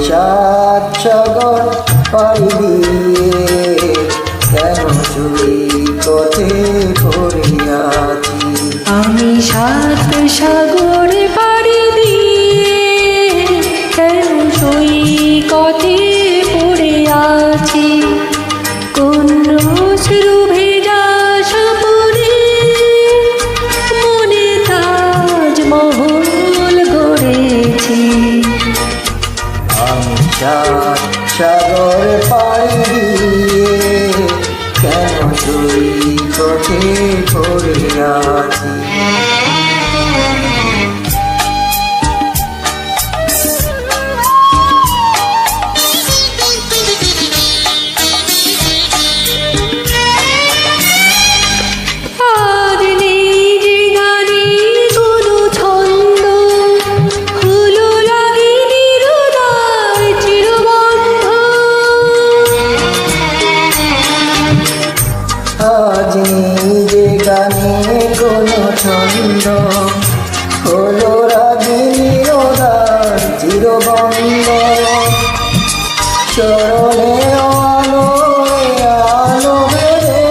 সাত সাগর পাড়ি দিয়ে কেন সৈকতে পড়ে আছি। আমি সাত সাগর পাড়ি দিয়ে কেন সৈকতে পড়ে আছি। কোন অশ্রু ভেজা স্বপনে মনে তাজমহল গড়েছি। আমি সাত সাগর পাড়ি দিয়ে কেন সৈকতে পড়ে আছি। আজ নিজে গানে কোনো ছন্দ হলো রাগিনীর উদার চিরবন্ধ। চরণে আলো আলো বেড়ে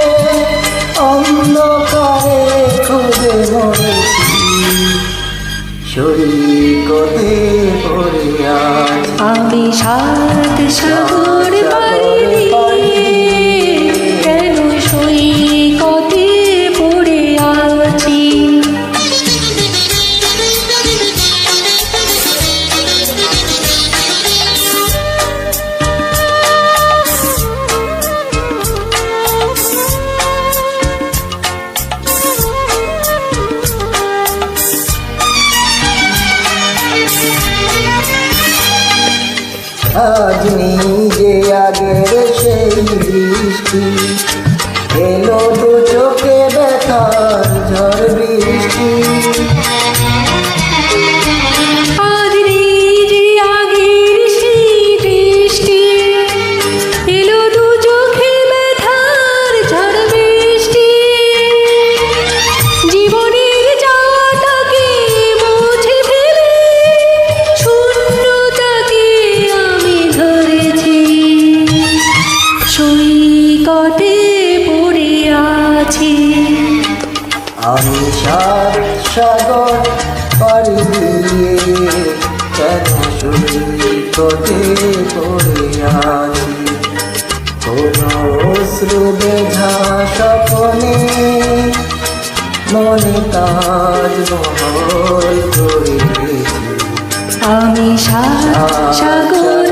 অন্ধকারে খুঁজে মরেছি। সৈকতে পড়ে আছি। আমি সাত সাগর পাড়ি দিয়ে কেন সৈকতে পড়ে আছি। আজ নিজে আগের সেই বৃষ্টি এলো দু চোখে ব্যথার ঝড় বৃষ্টি। আজ নিজে আগের সেই বৃষ্টি এলো দু চোখে ব্যথার ঝড় বৃষ্টি। জীবনের যাওয়াটাকে মুছে ফেলে শূন্যতাকে আমি ধরেছি। সৈকতে পড়ে আছি। আমি সাত সাগর পাড়ি দিয়ে কেন সৈকতে পড়ে আছি। কোনো অশ্রু বেঝা স্বপনে মনে তাজমহল গড়েছি। আমি সাত সাগর